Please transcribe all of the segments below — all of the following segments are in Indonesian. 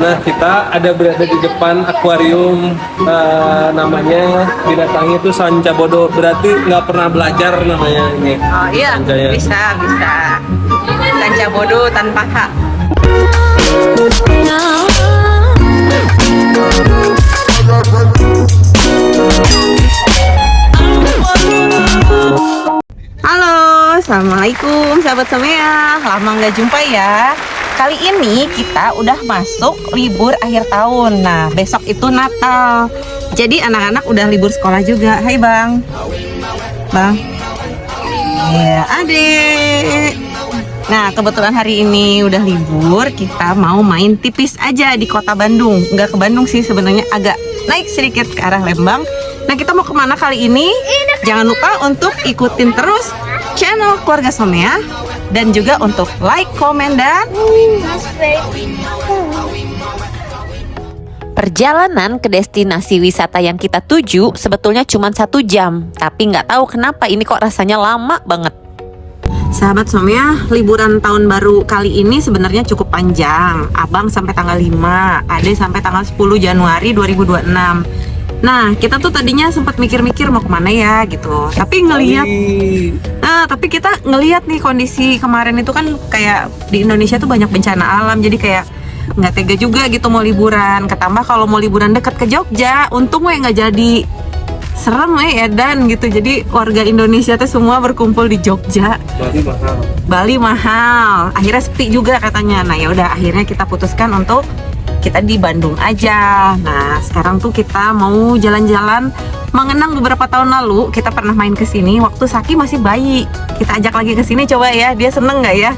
Nah, kita ada berada di depan akuarium, namanya binatangnya itu sanca bodo. Berarti nggak pernah belajar namanya ini. Oh iya, Sancanya. bisa. Sanca bodoh tanpa hak. Halo, assalamualaikum sahabat Somea. Lama nggak jumpa ya. Kali ini kita udah masuk libur akhir tahun. Nah, besok itu Natal. Jadi anak-anak udah libur sekolah juga. Hai Bang. Bang. Ya, Adek. Nah, kebetulan hari ini udah libur. Kita mau main tipis aja di kota Bandung. Nggak ke Bandung sih sebenarnya, agak naik sedikit ke arah Lembang. Nah, kita mau kemana kali ini? Jangan lupa untuk ikutin terus channel Keluarga Somea. Dan juga untuk like, komen, dan perjalanan ke destinasi wisata yang kita tuju sebetulnya cuma 1 jam. Tapi nggak tahu kenapa ini kok rasanya lama banget. sahabat Somea, liburan tahun baru kali ini sebenarnya cukup panjang. Abang sampai tanggal 5, Ade sampai tanggal 10 Januari 2026. Nah, kita tuh tadinya sempat mikir-mikir mau kemana ya gitu. Tapi kita ngelihat nih kondisi kemarin itu kan kayak di Indonesia tuh banyak bencana alam. Jadi kayak nggak tega juga gitu mau liburan. Ketambah kalau mau liburan deket ke Jogja, untung nggak jadi serem edan gitu. Jadi warga Indonesia tuh semua berkumpul di Jogja. Bali mahal. Akhirnya sepi juga katanya. Nah, ya udah akhirnya kita putuskan untuk kita di Bandung aja. Nah, sekarang tuh kita mau jalan-jalan mengenang beberapa tahun lalu kita pernah main ke sini waktu Saki masih bayi. Kita ajak lagi ke sini coba ya. Dia seneng nggak ya?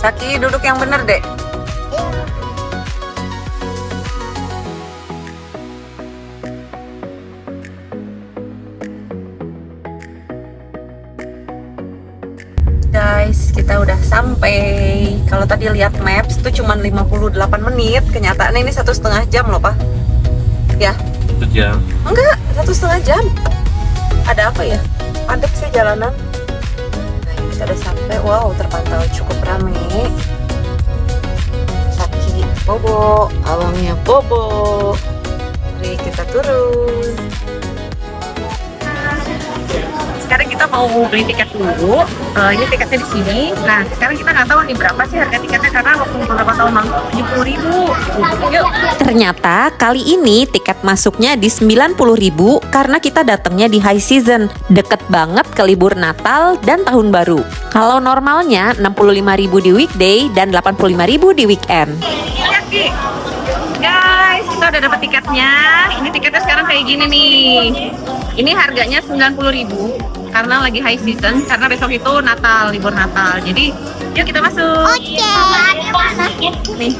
Saki duduk yang bener, Dek. Guys, kita udah sampai. Kalau tadi lihat maps itu cuma 58 menit, kenyataannya ini 1,5 jam loh, Pak. Ya? 1 jam. Enggak, 1,5 jam. Ada apa ya? Padat sih jalanan. Nah, ini kita udah sampai. Wow, terpantau cukup ramai. Saki bobo, awangnya bobo. Mari kita turun. Sekarang kita mau beli tiket dulu. Ini tiketnya di sini. Nah, sekarang kita nggak tahu nih berapa sih harga tiketnya karena waktu beberapa tahun lalu 70.000. Yuk. Ternyata kali ini tiket masuknya di 90.000 karena kita datangnya di high season, deket banget ke libur Natal dan Tahun Baru. Kalau normalnya 65.000 di weekday dan 85.000 di weekend. Guys, kita udah dapat tiketnya. Ini tiketnya sekarang kayak gini nih. Ini harganya 90.000 karena lagi high season, karena besok itu Natal, libur Natal. Jadi, yuk kita masuk. Oke. Nih.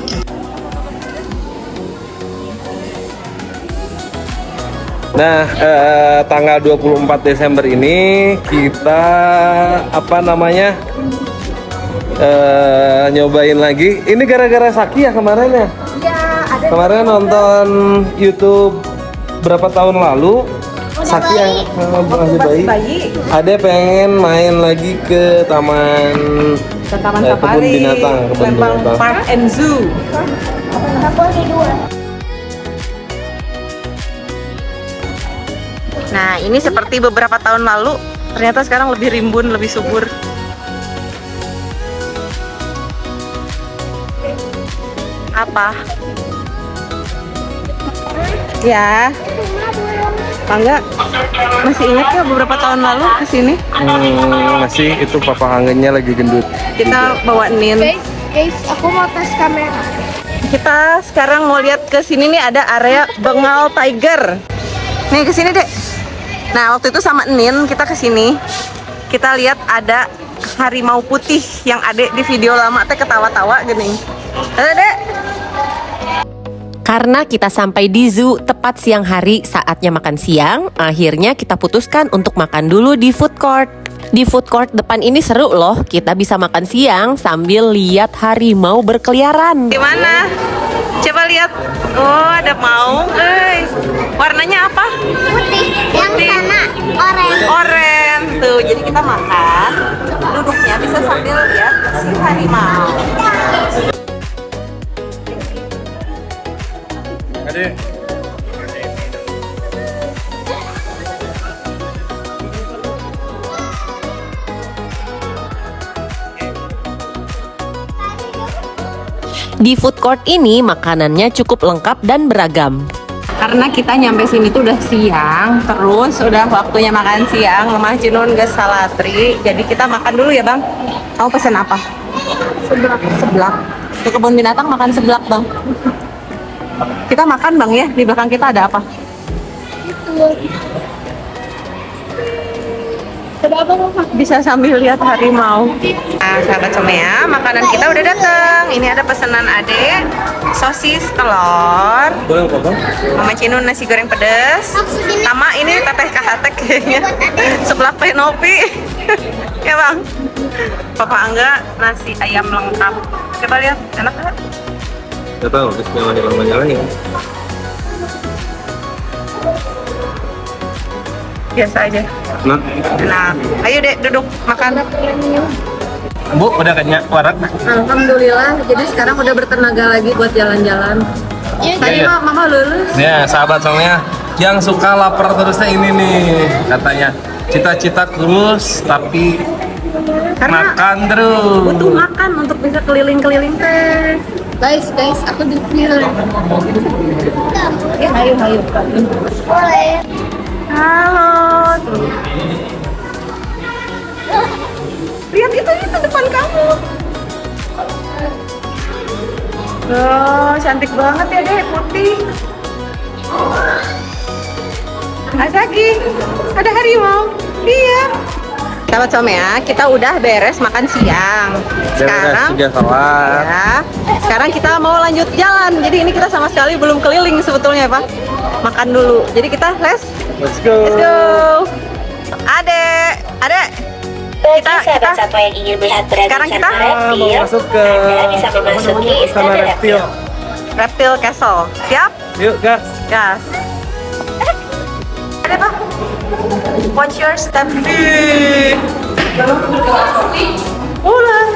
Nah, tanggal 24 Desember ini kita nyobain lagi. Ini gara-gara Saki ya kemarin ya? Iya, ada Kemarin nonton YouTube berapa tahun lalu. Saki yang masih bayi. Ada pengen main lagi ke taman Safari, kebun binatang, Lembang Park and Zoo. aku ada 2. Nah, ini seperti beberapa tahun lalu, ternyata sekarang lebih rimbun, lebih subur. Apa? Ya. Bangga, masih ingat ya beberapa tahun lalu kesini? Masih, itu papa kangennya lagi gendut. Kita bawa Nin. Guys, aku mau tes kamera. Kita sekarang mau lihat ke sini nih, ada area Bengal Tiger. Nih ke sini, Dek. Nah, waktu itu sama Nin kita ke sini. Kita lihat ada harimau putih yang Adek di video lama teh ketawa-tawa gini. Ada, Dek. Karena kita sampai di zoo tepat siang hari saatnya makan siang, akhirnya kita putuskan untuk makan dulu di food court. Di food court depan ini seru loh, kita bisa makan siang sambil lihat harimau berkeliaran. Gimana? Coba lihat. Oh, ada maung. Warnanya apa? Putih. Yang sana oranye. Oren. Tuh, jadi kita makan. harimau. Adek. Di food court ini makanannya cukup lengkap dan beragam. Karena kita nyampe sini tuh udah siang, terus udah waktunya makan siang, Lemah Cinun Gas Salatri. Jadi kita makan dulu ya Bang. Kamu pesen apa? Seblak. Seblak. Ke kebun binatang makan seblak Bang. Kita makan Bang ya, di belakang kita ada apa? Bisa sambil lihat harimau. Nah, sahabat Somea, makanan kita udah datang. Ini ada pesanan Ade, sosis telur, Boleh apa, Bang? Mama Cinun nasi goreng pedas, sama ini teteh kahatek kayaknya, sebelah penopi. Ya Bang. Papa Angga nasi ayam lengkap. Coba lihat, enak kan? Gak tahu, bismillahirrahmanirrahim. Biasa aja. Nah, Nah, ayo dek duduk makan. Bu, udah kenyang warak? Alhamdulillah, jadi sekarang udah bertenaga lagi buat jalan-jalan. Tadi Iya. mama lulus. Ya, sahabat semuanya, yang suka lapar terusnya ini nih katanya. Cita-cita terus, tapi Karena makan terus. butuh makan untuk bisa keliling-keliling teh. Guys, aku di sini. Ya, ayo. Boleh. Halo. Lihat itu depan kamu. Oh, cantik banget ya deh, putih. Asagi, ada harimau. Iya. Sahabat Somea, kita udah beres makan siang. Sekarang Sudah salat. ya, sekarang kita mau lanjut jalan. Jadi ini kita sama sekali belum keliling sebetulnya, Pak. Makan dulu. Jadi kita Let's let's go. go. Adek. Bagi sahabat satwa yang ingin melihat Sekarang beragam kita satwa Mau reptil, masuk ke Anda bisa memasuki sana istana reptil. reptil. Reptile Castle. Siap? Yuk, gas. Gas. Ada Pak? Watch your step. Ular.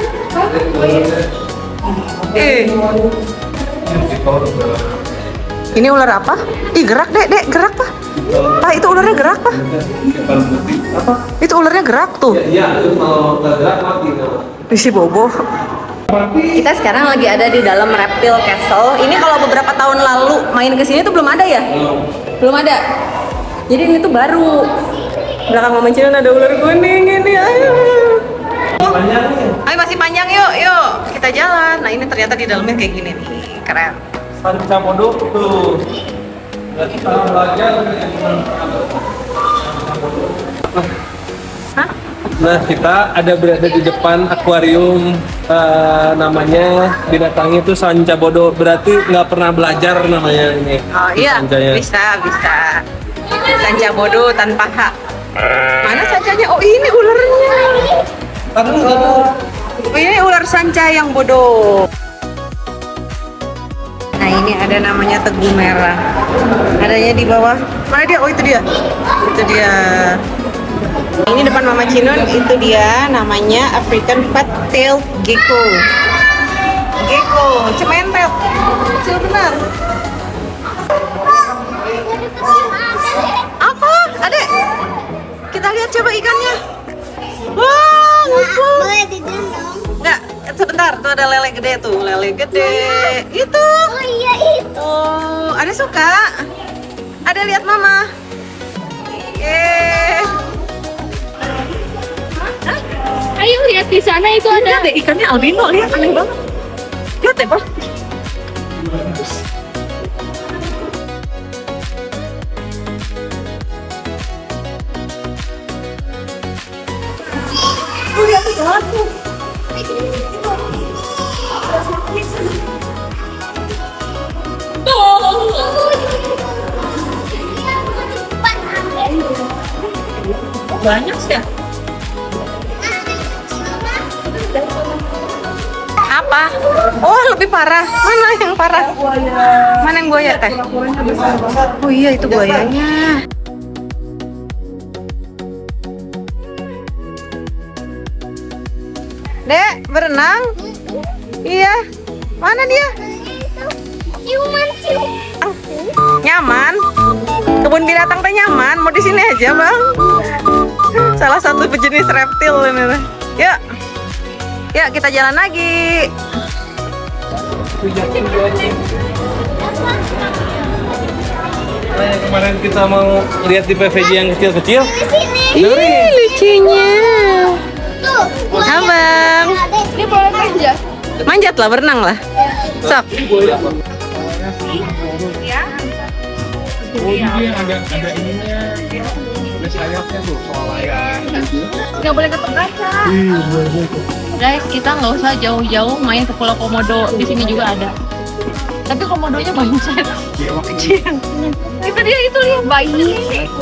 Ini ular apa? Ih, gerak dek, gerak Pak. Pak, itu ularnya gerak Pak. Apa? Itu ularnya gerak tuh. Iya, itu kalau nggak gerak mati. Isi bobo. Kita sekarang lagi ada di dalam Reptile Castle. Ini kalau beberapa tahun lalu main ke sini tuh belum ada ya? Belum ada. Jadi ini tuh baru. Belakang Mama Cinun ada ular kuning ini. Ayo. Ayo masih panjang yuk. Kita jalan. Nah, ini ternyata di dalamnya kayak gini nih. Keren. Sanca Bodoh tuh. Nggak kita belajar. Hah? Nah, kita ada berada di depan akuarium, namanya binatangnya itu Sanca Bodoh. Berarti nggak pernah belajar namanya ini. Oh iya, Sancanya. bisa. Sanca bodoh tanpa hak. Mana sancanya? Oh ini ularnya. Oh ini ular sanca yang bodoh. Nah ini ada namanya tebu merah. Adanya di bawah. Mana dia? Oh itu dia. Itu dia. Ini depan Mama Cinun, itu dia namanya African Fat-tailed Gecko. Gecko, cementet. Kecil benar. Apa? Adek? Kita lihat coba ikannya. Wah, ngumpul. Boleh digendong. Enggak, sebentar. Tuh ada lele gede tuh. Lele gede. Itu. Oh iya itu. Oh, ada suka? Ada lihat Mama. Ayo lihat di sana itu ada. Lihat deh ikannya albino, lihat aneh banget. Lihat deh, Pak. Tuh lihat tuh jalan tuh. Banyak sih ya. Apa? Oh lebih parah. Mana yang parah? Mana yang buaya teh? Oh iya itu buayanya. Dek berenang? Iya. Mana dia? Ciuman. Nyaman. Kebun binatang teh nyaman. Mau di sini aja, Bang. Salah satu jenis reptil ini. Yuk. Yuk kita jalan lagi. Yang kemarin kita mau lihat di PVJ yang kecil-kecil. Ih, lucunya. Tuh. Abang. Ini boleh manja. Manjat lah, berenang lah. Sok. Oh, dia ada ininya. Ada sayapnya tuh, soal layar. Nggak boleh ketemu kaca. Guys, kita nggak usah jauh-jauh main ke Pulau Komodo. Di sini juga ada. Tapi komodonya banyak. Kecil. Itu dia, itu lihat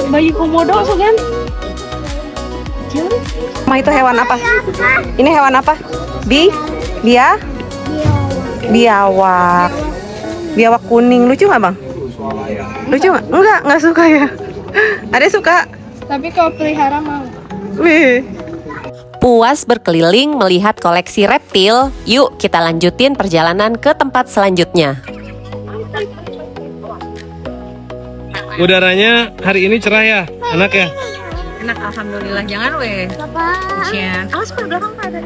bayi komodo tuh kan. Ma, itu hewan apa? Ini hewan apa? Biawak. Biawak kuning, lucu nggak, Bang? Lucu nggak? Nggak suka ya. Ada suka? Tapi kalau pelihara mau. Wih. Puas berkeliling melihat koleksi reptil, yuk kita lanjutin perjalanan ke tempat selanjutnya. Udaranya hari ini cerah ya, enak ya? Enak, alhamdulillah. Jangan weh. Papa. Cian. Awas per belakang Pak, ada.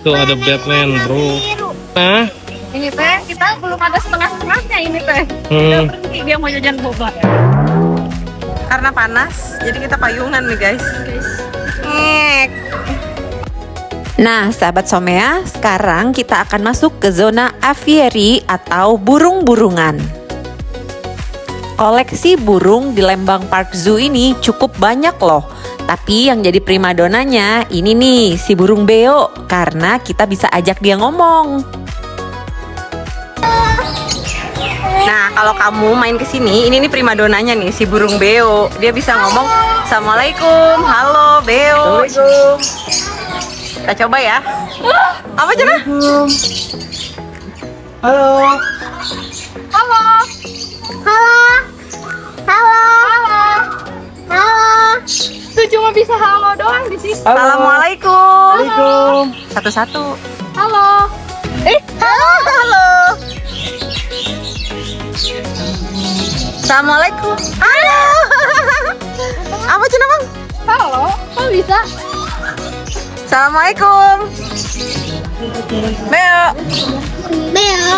Tuh ada Batman, bro. Nah, Ini teh kita belum ada setengah-setengahnya ini teh. Udah berhenti dia mau jajan boba. Karena panas, jadi kita payungan nih, guys. Ngek. Nah, sahabat Somea, sekarang kita akan masuk ke zona aviary atau burung-burungan. Koleksi burung di Lembang Park Zoo ini cukup banyak loh. Tapi yang jadi primadonanya ini nih, si burung beo, karena kita bisa ajak dia ngomong. Nah, kalau kamu main ke sini, ini nih primadonanya nih, si burung beo. Dia bisa ngomong, "Assalamualaikum, halo beo." Kita coba ya. Apa Cina? halo. Halo. Itu cuma bisa halo doang di sini. Assalamualaikum. Assalamualaikum. Satu-satu. Halo. Halo. Assalamualaikum. Halo. Apa Cina, Bang? Halo. Kok bisa? Assalamualaikum. Beo. Beo.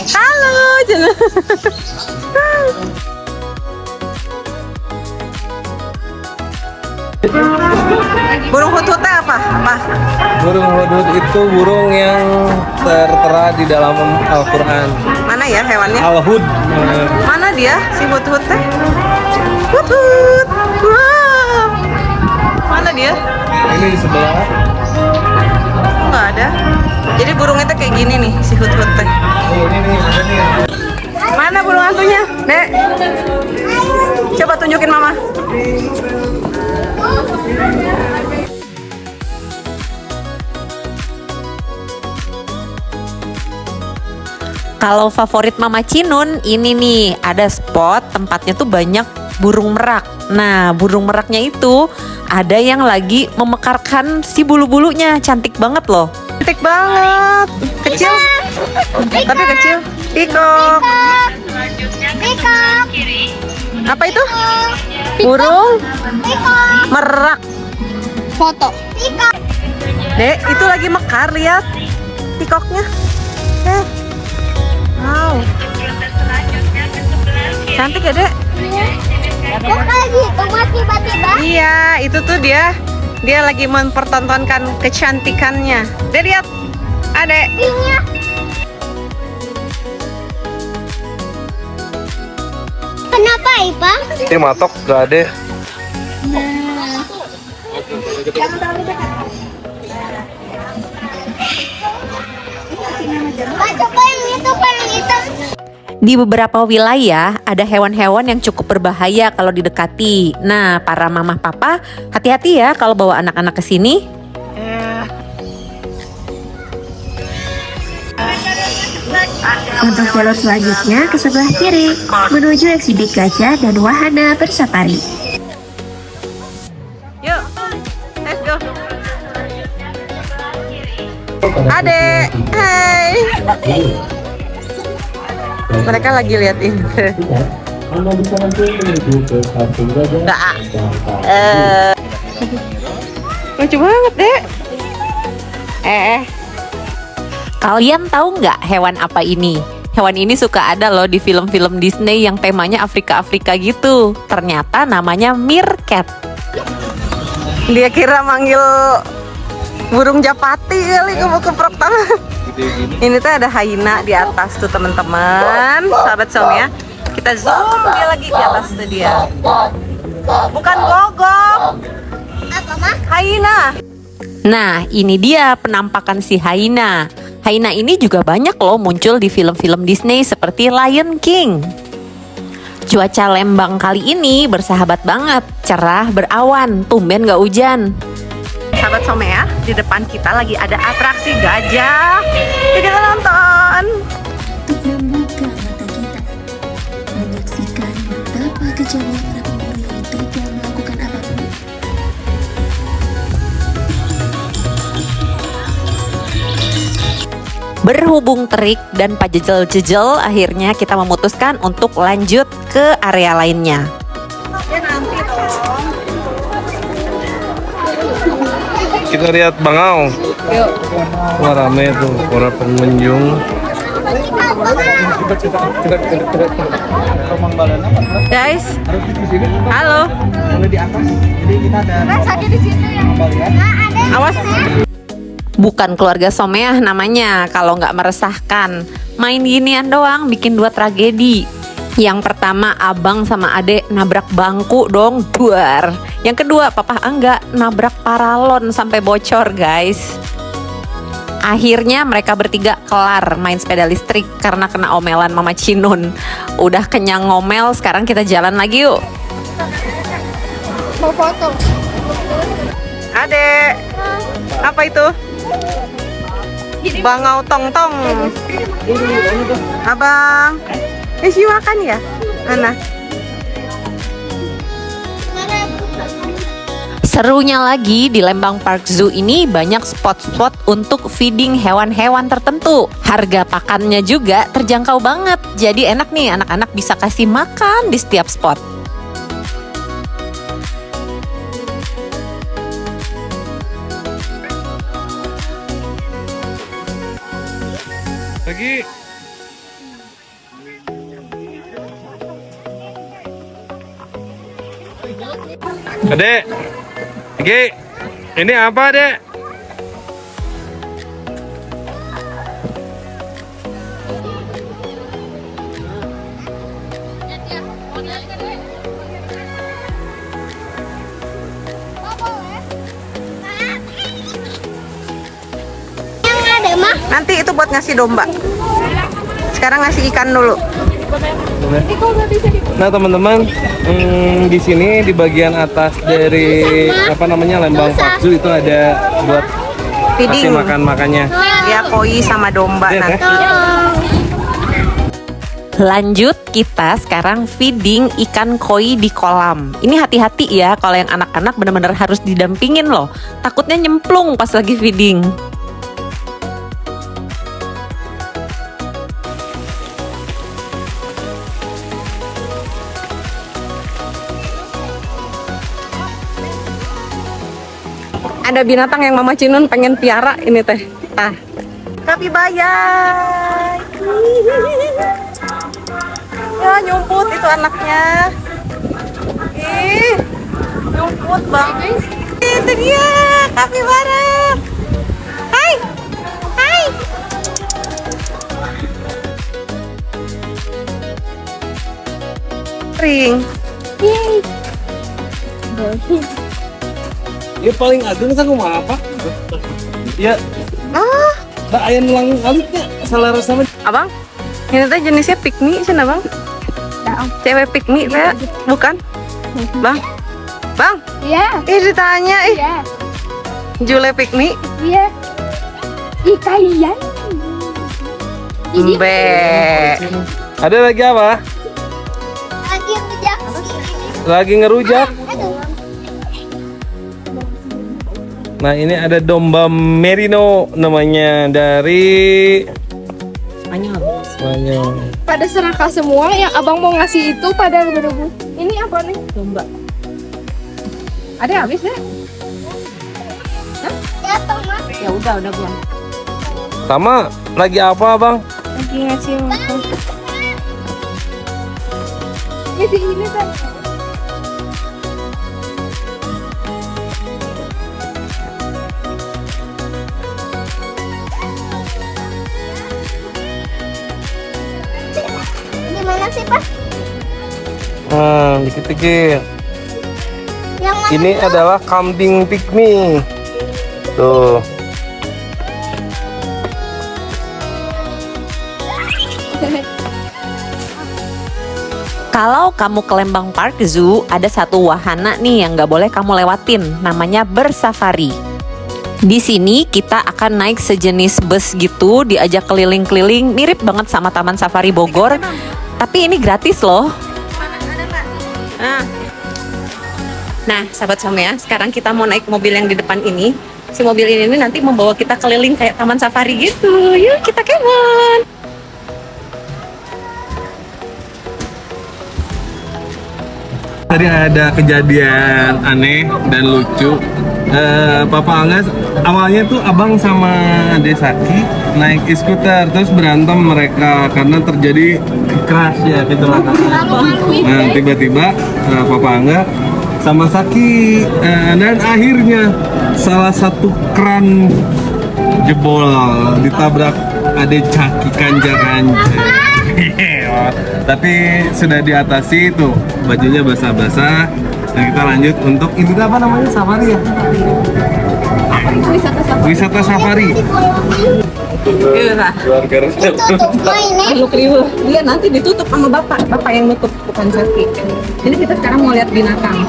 Halo Cina. Burung hut-hutnya apa? Burung hudud itu burung yang tertera di dalam Al-Quran. Mana ya hewannya? Al-Hud. Mana dia si hut-hut teh? Hut-hut. Wow. Mana dia? Ini di sebelah. Nggak ada. Jadi burung itu kayak gini nih si hut-hut teh. Oh, ini nih, ada nih. Mana burung hantunya, Dek? Coba tunjukin Mama. Kalau favorit Mama Cinun, ini nih, ada spot tempatnya tuh banyak burung merak. Nah, burung meraknya itu ada yang lagi memekarkan si bulu-bulunya, cantik banget loh. Cantik banget. Kecil. Tapi kecil. Pikok. Pikok. Apa itu? Burung Pikok. merak. Foto. Pikok. Dek, itu lagi mekar, lihat. Pikoknya. Wow. Cantik ya, Dek? Kok kayak gitu Mas tiba-tiba? Iya, itu tuh dia lagi mempertontonkan kecantikannya. Dek, lihat. Adek. Pinknya. Kenapa Ipa? Ini matok gak ada. Coba yang itu, yang itu. Di beberapa wilayah ada hewan-hewan yang cukup berbahaya kalau didekati. Nah, para mama papa, hati-hati ya kalau bawa anak-anak ke sini. Untuk jalur selanjutnya ke sebelah kiri, menuju eksibit gajah dan wahana bersafari. Yuk, let's go. Adek, hai. Mereka lagi liatin. Lucu banget, Dek. Kalian tahu nggak hewan apa ini? Hewan ini suka ada loh di film-film Disney yang temanya Afrika-Afrika gitu. Ternyata namanya meerkat. Dia kira manggil burung japati kali, keprok tangan. Ini tuh ada hyena di atas tuh teman-teman. Sahabat Somea, kita zoom dia lagi di atas tuh dia. Bukan gogok. Apa mah? Hyena. Nah, ini dia penampakan si hyena. Hyena ini juga banyak loh muncul di film-film Disney seperti Lion King. Cuaca Lembang kali ini bersahabat banget, cerah berawan, tumben gak hujan. Sahabat Somea, di depan kita lagi ada atraksi gajah. Yuk kita nonton. Untuk membuka mata kita, menyaksikan betapa kejamnya para pemburu yang tega melakukan apapun. Berhubung terik dan pajejel-jejel, akhirnya kita memutuskan untuk lanjut ke area lainnya. Kita lihat bangau. Wah, rame tuh para pengunjung. Guys, halo. Awas. Bukan keluarga Someah namanya kalau nggak meresahkan. Main ginian doang bikin dua tragedi. Yang pertama, abang sama adek nabrak bangku dong, duar. Yang kedua, papa Angga nabrak paralon sampai bocor, guys. Akhirnya mereka bertiga kelar main sepeda listrik karena kena omelan Mama Cinun. Udah kenyang ngomel, sekarang kita jalan lagi yuk. Mau foto. Adek, apa itu? Bangau tong-tong. Abang, isi makan ya? Ana. Serunya lagi di Lembang Park Zoo ini banyak spot-spot untuk feeding hewan-hewan tertentu. Harga pakannya juga terjangkau banget. Jadi enak nih anak-anak bisa kasih makan di setiap spot. Lagi. Adek. Lagi. Ini apa, Dek? Yang ada mah. Nanti itu buat ngasih domba. Sekarang ngasih ikan dulu. Nah teman-teman, di sini di bagian atas dari apa namanya Lembang Park Zoo itu ada buat kasih Feeding. makan-makannya. Ya koi sama domba Lihat, nanti. Lanjut, kita sekarang feeding ikan koi di kolam. Ini hati-hati ya, kalau yang anak-anak bener-bener harus didampingin loh. Takutnya nyemplung pas lagi feeding. Ada binatang yang Mama Cinun pengen piara ini teh. Tah. Kapibaya. Ya nyumput itu anaknya. Ih, nyumput banget. Itu dia kapibara. Hai. Hai. Ring. Ya paling agung kan kumaha apa? Ya, Ah, tak aya nulang alitnya salah sama. abang. Ini teh jenisnya pikmi sih, Bang. Cewek pikmi teh, bukan? Bang. Bang. Iya. Ih ditanya ih. Iya. Jule pikmi. Iya. Ih kalian. Mbe. Ada lagi apa? Lagi rujak sih. Lagi ngerujak. Nah ini ada domba merino namanya dari Spanyol. Pada serakah semua yang abang mau ngasih itu pada berebut. Ini apa nih? Domba. Ada habis deh. Siapa mah? Ya udah buang. Sama lagi apa bang? Lagi ngasih makan. Ini kan. Gimana sih Pak? Dikit-dikit. Yang mana? Ini adalah kambing pygmy. Tuh. Kalau kamu ke Lembang Park Zoo, ada satu wahana nih yang nggak boleh kamu lewatin, namanya bersafari. Di sini kita akan naik sejenis bus gitu, diajak keliling-keliling, mirip banget sama Taman Safari Bogor. Tapi ini gratis loh. Nah, sahabat Somea, sekarang kita mau naik mobil yang di depan ini. Si mobil ini nanti membawa kita keliling kayak Taman Safari gitu. Yuk kita kemon. Tadi ada kejadian aneh dan lucu. Papa Angga awalnya tuh abang sama Desaki naik e-scooter, terus berantem mereka karena terjadi crash ya, kecelakaan. Nah tiba-tiba Papa Angga sama Saki dan akhirnya salah satu kran jebol, ditabrak adik Caki kanja-kanja. Tapi sudah diatasi tuh, bajunya basah-basah. Dan kita lanjut untuk ini apa namanya, safari ya? Wisata safari. Tutup main Lu kriwuh. Dia nanti ditutup sama bapak yang nutup, bukan Saki. Jadi kita sekarang mau lihat binatang.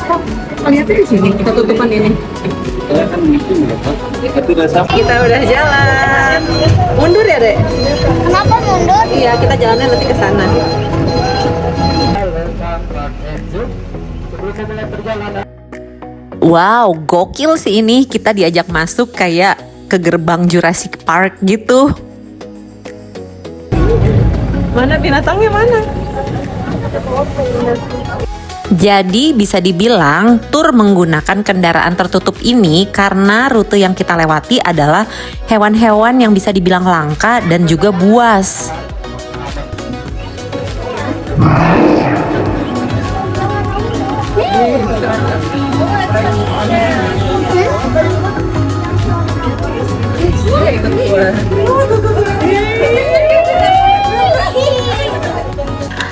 Oh, lihatnya di sini. Kita tutupan ini. Kita udah jalan. Mundur ya, Dek? Kenapa mundur? Iya, kita jalannya nanti ke sana. Wow, gokil sih ini. Kita diajak masuk kayak ke gerbang Jurassic Park gitu. Mana binatangnya mana? Jadi bisa dibilang tur menggunakan kendaraan tertutup ini karena rute yang kita lewati adalah hewan-hewan yang bisa dibilang langka dan juga buas.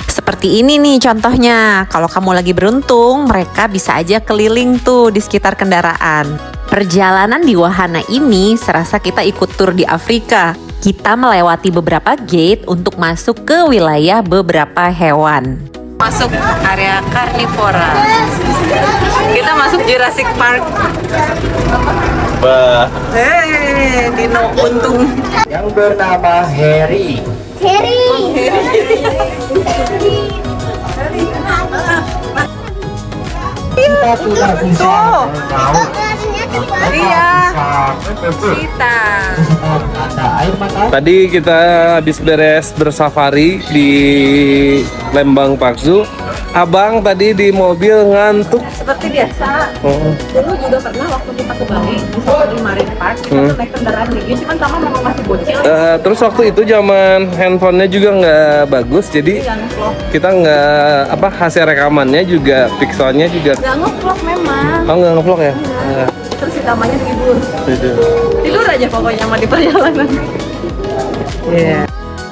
Seperti ini nih contohnya, kalau kamu lagi beruntung, mereka bisa aja keliling tuh di sekitar kendaraan. Perjalanan di wahana ini serasa kita ikut tur di Afrika. Kita melewati beberapa gate untuk masuk ke wilayah beberapa hewan. Masuk area karnivora. Kita masuk Jurassic Park. Bah. Dino untung. Yang bernama Harry. Kita sudah bisa tahu Iya. Sita. ada air mata. Tadi kita habis beres bersafari di Lembang Park Zoo. Abang tadi di mobil ngantuk. Seperti biasa. Oh. Dulu juga pernah waktu kita ke Bali di Safari Marine Park, kita naik kendaraan ini, cuman Tama memang masih bocil. Terus waktu itu zaman handphonenya juga nggak bagus, jadi kita nggak hasil rekamannya juga pixelnya juga. Nggak nge-vlog memang. Oh nggak nge-vlog ya? Terus si Tamanya tidur. Tidur. Tidur aja pokoknya sama di perjalanan. Iya.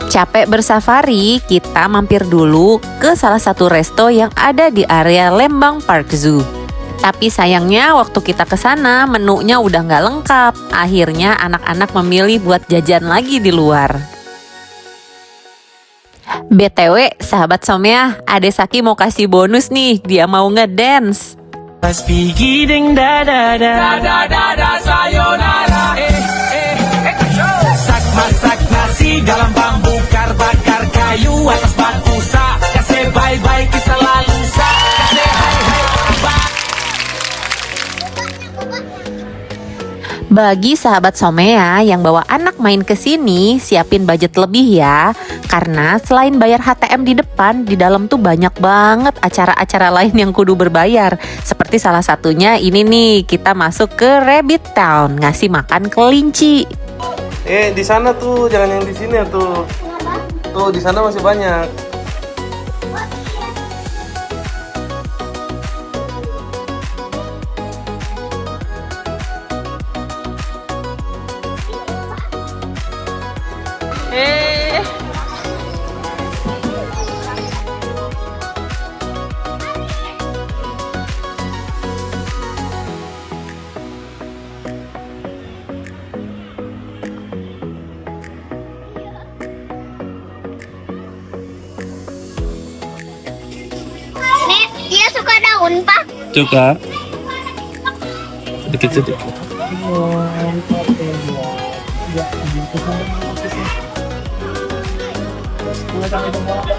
Capek bersafari, kita mampir dulu ke salah satu resto yang ada di area Lembang Park Zoo. Tapi sayangnya waktu kita ke sana menunya udah nggak lengkap. Akhirnya anak-anak memilih buat jajan lagi di luar. BTW, sahabat Somea, Ade Saki mau kasih bonus nih. Dia mau ngedance. Masak nasi dalam bambu bakar kayu atas batu sa kasih bye bye kita lalu sa kasih hai hai abang. Bagi sahabat Somea yang bawa anak main ke sini, siapin budget lebih ya. Karena selain bayar HTM di depan, di dalam tuh banyak banget acara-acara lain yang kudu berbayar. Seperti salah satunya ini nih, kita masuk ke Rabbit Town, ngasih makan kelinci. Di sana tuh, jangan yang di sini ya tuh. Tuh di sana masih banyak. Nek, dia suka daun, Pak. Suka. Dikit-dikit.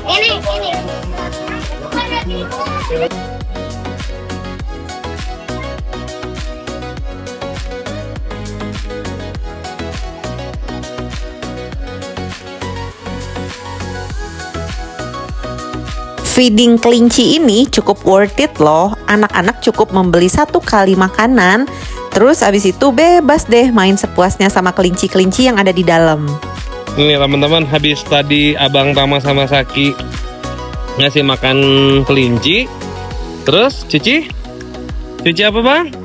Ini. Feeding kelinci ini cukup worth it loh. Anak-anak cukup membeli 1 kali makanan. Terus abis itu bebas deh main sepuasnya sama kelinci-kelinci yang ada di dalam. Ini teman-teman, habis tadi Abang Tama sama Saki ngasih makan kelinci. Terus Cici? Cici apa Bang?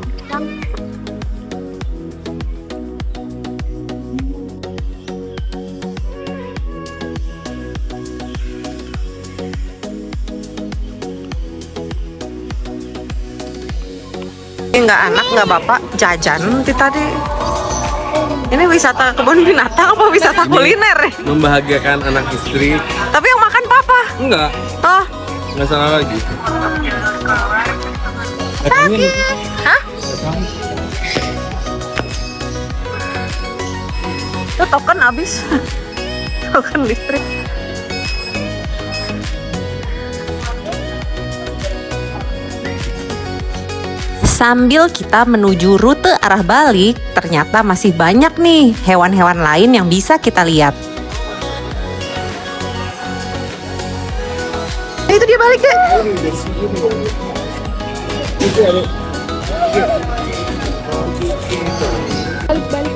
Nggak anak, nggak bapak, jajan nanti tadi. Ini wisata kebun binatang apa wisata kuliner? Membahagiakan anak istri. Tapi yang makan papa. Enggak. Oh, Nggak salah lagi. hah? Itu token habis. Token listrik. Sambil kita menuju rute arah balik, ternyata masih banyak nih hewan-hewan lain yang bisa kita lihat. Itu dia balik deh. Balik-balik.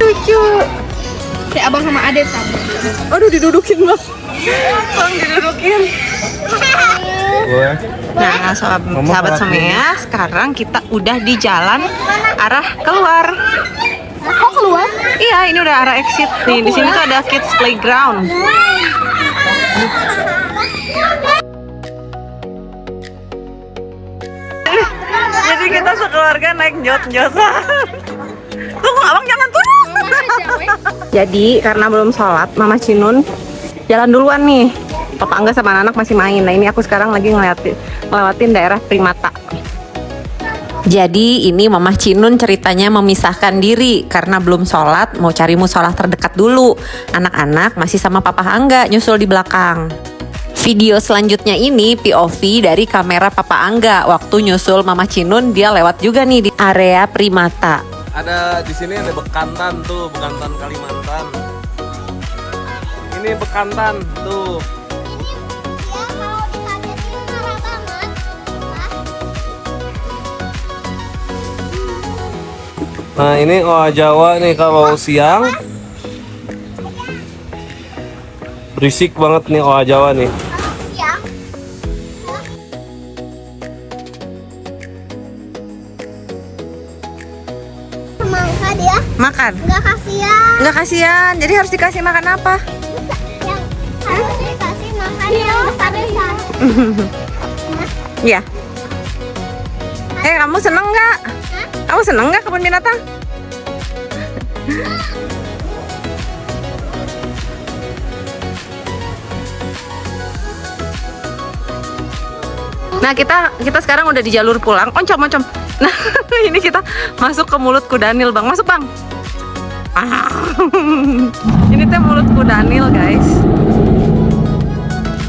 Lucu. Kayak abang sama Ade tadi. Aduh, didudukin bang. Bang didudukin. Nah, sahabat Somea, sekarang kita udah di jalan arah keluar. Kok keluar? Iya, ini udah arah exit. Nih, di sini tuh ada kids playground. Jadi kita sekeluarga naik jot-jotan. Tunggu, abang jangan turun. Jadi karena belum sholat, Mama Cinun jalan duluan nih. Papa Angga sama anak masih main. Nah ini aku sekarang lagi ngelewatin daerah Primata. Jadi ini Mamah Cinun ceritanya memisahkan diri karena belum sholat, mau cari musola terdekat dulu. Anak-anak masih sama Papa Angga nyusul di belakang. Video selanjutnya ini POV dari kamera Papa Angga waktu nyusul Mamah Cinun, dia lewat juga nih di area Primata. Ada di sini ada Bekantan tuh, Bekantan Kalimantan. Ini Bekantan tuh. Dia mau dikagetin marah banget. Nah ini oa Jawa nih kalau siang. Berisik banget nih oa Jawa nih. Siang. Semangka dia Makan? nggak kasihan. Nggak kasihan, jadi harus dikasih makan apa? Yang harus dikasih makan yang besar-besar. Iya. Kamu seneng nggak? Kamu seneng nggak kebun binatang? Nah kita sekarang udah di jalur pulang. Oncom. Nah ini kita masuk ke mulut Kudanil bang. Masuk bang. Ini teh mulut Kudanil guys.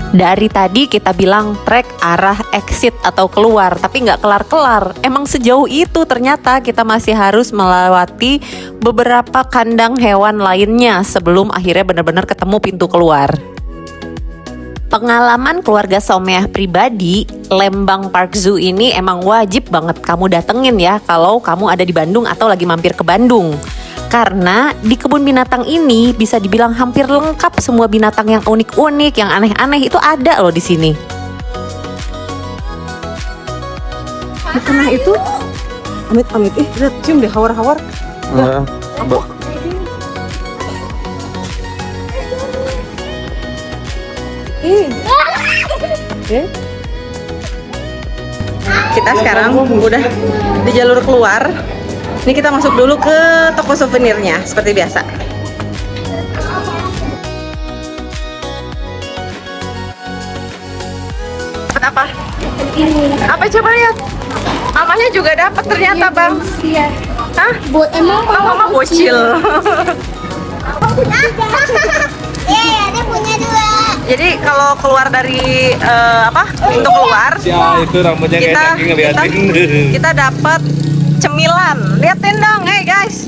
Dari tadi kita bilang trek arah exit atau keluar, tapi nggak kelar-kelar. Emang sejauh itu ternyata kita masih harus melewati beberapa kandang hewan lainnya sebelum akhirnya benar-benar ketemu pintu keluar. Pengalaman keluarga Someah pribadi, Lembang Park Zoo ini emang wajib banget kamu datengin ya kalau kamu ada di Bandung atau lagi mampir ke Bandung. Karena di kebun binatang ini bisa dibilang hampir lengkap semua binatang yang unik-unik, yang aneh-aneh itu ada loh di sini. Nah itu, amit-amit, lihat cium deh hawar-hawar. Kita sekarang udah di jalur keluar. Ini kita masuk dulu ke toko souvenirnya seperti biasa. Dapat apa? Apa coba lihat? Mamanya juga dapat ternyata, Bang. Iya. Hah? Emang Mama bocil. Iya, dia punya dua. Jadi kalau keluar dari pintu keluar, Ya itu rambutnya kayak saking ngeliatin. kita dapat cemilan. Liatin dong, hey guys.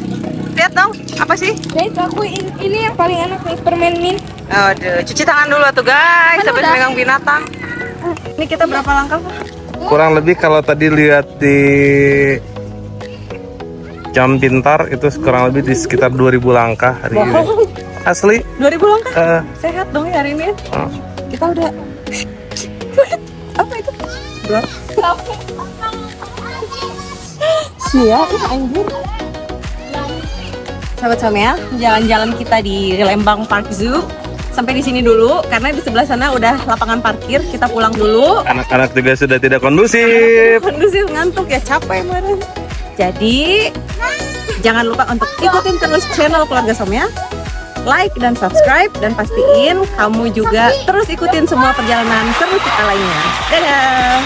Lihat dong, apa sih? Guys, aku ini yang paling enak nih, permen mint. Aduh, cuci tangan dulu tuh guys, habis megang binatang. Ini kita berapa langkah, Pak? Kurang lebih kalau tadi lihat di jam pintar itu kurang lebih di sekitar 2000 langkah hari ini. Asli. 2000 langkah? Sehat dong ya hari ini. Kita udah apa itu? Iya, anjir. Sahabat Someah, jalan-jalan kita di Lembang Park Zoo sampai di sini dulu karena di sebelah sana udah lapangan parkir. Kita pulang dulu. Anak-anak juga sudah tidak kondusif. Kondusif, ngantuk ya, capek kemarin. Jadi jangan lupa untuk ikutin terus channel Keluarga Someah, like dan subscribe, dan pastiin kamu juga terus ikutin semua perjalanan seru kita lainnya. Dadah.